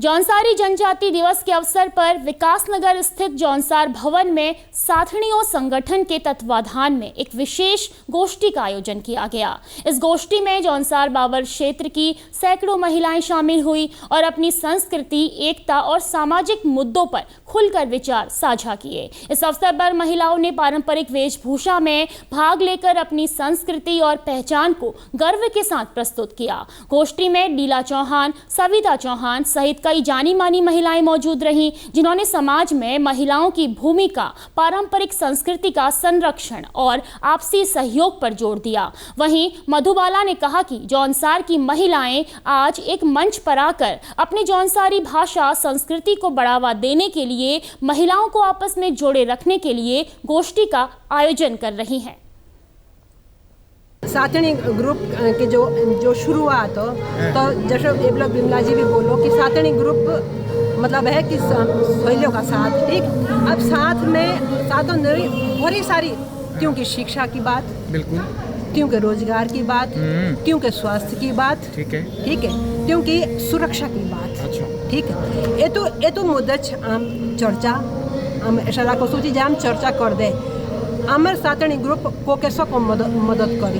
जौनसारी जनजाति दिवस के अवसर पर विकासनगर स्थित जौनसार भवन में साथणियों संगठन के तत्वाधान में एक विशेष गोष्ठी का आयोजन किया गया। इस गोष्ठी में जौनसार बाबर क्षेत्र की सैकड़ों महिलाएं शामिल हुई और अपनी संस्कृति, एकता और सामाजिक मुद्दों पर खुलकर विचार साझा किए। इस अवसर पर महिलाओं ने पारंपरिक वेशभूषा में भाग लेकर अपनी संस्कृति और पहचान को गर्व के साथ प्रस्तुत किया। गोष्ठी में लीला चौहान, सविता चौहान सहित कई जानी मानी महिलाएं मौजूद रहीं, जिन्होंने समाज में महिलाओं की भूमिका, पारंपरिक संस्कृति का संरक्षण और आपसी सहयोग पर जोर दिया। वहीं मधुबाला ने कहा कि जौनसार की महिलाएं आज एक मंच पर आकर अपनी जौनसारी भाषा, संस्कृति को बढ़ावा देने के लिए, महिलाओं को आपस में जोड़े रखने के लिए गोष्ठी का आयोजन कर रही हैं। साथणी ग्रुप के जो शुरुआत हो, तो जैसे एक लोग बिमला जी भी बोलो कि साथणी ग्रुप मतलब है कि सहेलियों का साथ, ठीक। अब साथ में साथों बहुत सारी, क्योंकि शिक्षा की बात, बिल्कुल, क्योंकि रोजगार की बात, क्योंकि स्वास्थ्य की बात, ठीक है, क्योंकि सुरक्षा की बात, अच्छा, ठीक है। ये तो मुद्दा हम चर्चा हम ऐसा को सोची जाम चर्चा कर दे। आमर साथणी ग्रुप को कैसा को मदद करी,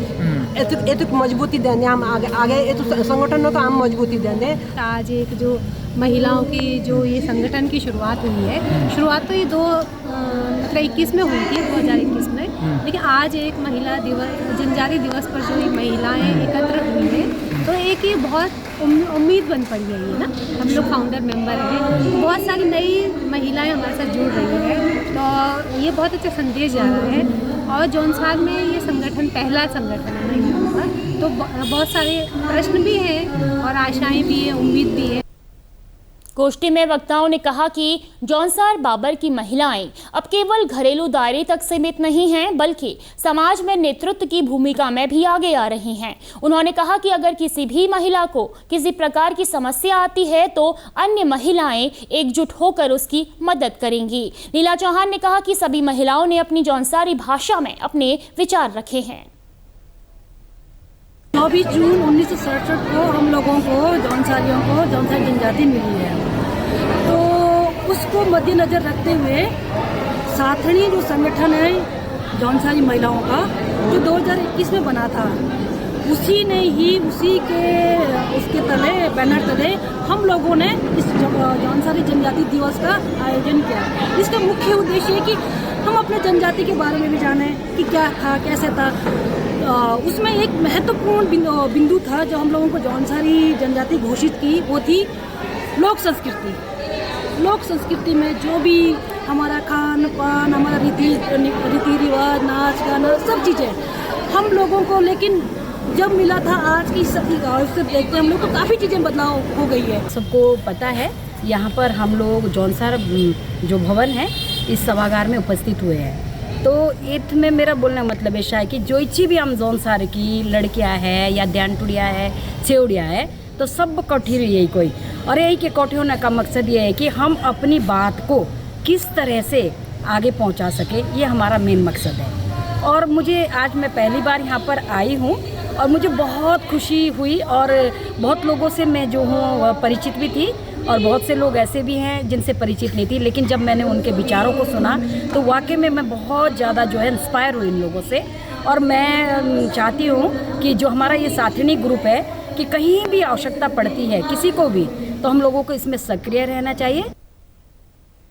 ये तो मजबूती देने हम आगे ये तो संगठन को हम मजबूती देने। आज एक जो महिलाओं की जो ये संगठन की शुरुआत हुई है, शुरुआत तो ये 2021 में हुई थी, 2021 में, लेकिन आज एक महिला दिवस, जनजाति दिवस पर जो ये महिलाएं एकत्र हुई हैं, तो एक ये बहुत उम्मीद बन पड़ी है ये ना। हम लोग फाउंडर मेंबर हैं, बहुत सारी नई महिलाएं हमारे साथ जुड़ रही हैं, तो ये बहुत अच्छा संदेश जा रहा है। और जौनसार में ये संगठन पहला संगठन है महिलाओं का, तो बहुत सारे प्रश्न भी हैं और आशाएं भी हैं, उम्मीद भी है। गोष्ठी में वक्ताओं ने कहा कि जौनसार बाबर की महिलाएं अब केवल घरेलू दायरे तक सीमित नहीं हैं, बल्कि समाज में नेतृत्व की भूमिका में भी आगे आ रही हैं। उन्होंने कहा कि अगर किसी भी महिला को किसी प्रकार की समस्या आती है तो अन्य महिलाएं एकजुट होकर उसकी मदद करेंगी। लीला चौहान ने कहा कि सभी महिलाओं ने अपनी जौनसारी भाषा में अपने विचार रखे हैं। 24 जून 1967 को हम लोगों को जौनसारियों को जौनसारी जनजाति मिली है, तो उसको मद्देनजर रखते हुए साथणी जो संगठन है जौनसारी महिलाओं का, जो 2021 में बना था, उसी ने ही उसके तले, बैनर तले हम लोगों ने इस जौनसारी जनजाति दिवस का आयोजन किया। इसका मुख्य उद्देश्य है कि हम अपने जनजाति के बारे में भी जानें कि क्या था, कैसे था। उसमें एक महत्वपूर्ण बिंदु था जो हम लोगों को जौनसारी जनजाति घोषित की, वो थी लोक संस्कृति। लोक संस्कृति में जो भी हमारा खान पान, हमारा रीति रिवाज, नाच गाना, सब चीज़ें हम लोगों को, लेकिन जब मिला था आज की उससे देखते हम लोग को काफ़ी चीज़ें बदलाव हो गई है। सबको पता है, यहाँ पर हम लोग जौनसार जो भवन है इस सभागार में उपस्थित हुए हैं। तो इथ में मेरा बोलने का मतलब ऐसा है कि जो इच्छी भी हम जौनसार की लड़कियां है या ध्यानटुड़िया है, छेवड़िया है, तो सब कौठी यही कोई, और यही के कौठे होने का मकसद ये है कि हम अपनी बात को किस तरह से आगे पहुंचा सके, ये हमारा मेन मकसद है। और मुझे आज मैं पहली बार यहाँ पर आई हूँ और मुझे बहुत खुशी हुई, और बहुत लोगों से मैं जो हूँ परिचित भी थी, और बहुत से लोग ऐसे भी हैं जिनसे परिचित नहीं थी, लेकिन जब मैंने उनके विचारों को सुना तो वाकई में मैं बहुत ज़्यादा जो है इंस्पायर हुई इन लोगों से। और मैं चाहती हूँ कि जो हमारा ये साथणी ग्रुप है, कि कहीं भी आवश्यकता पड़ती है किसी को भी, तो हम लोगों को इसमें सक्रिय रहना चाहिए।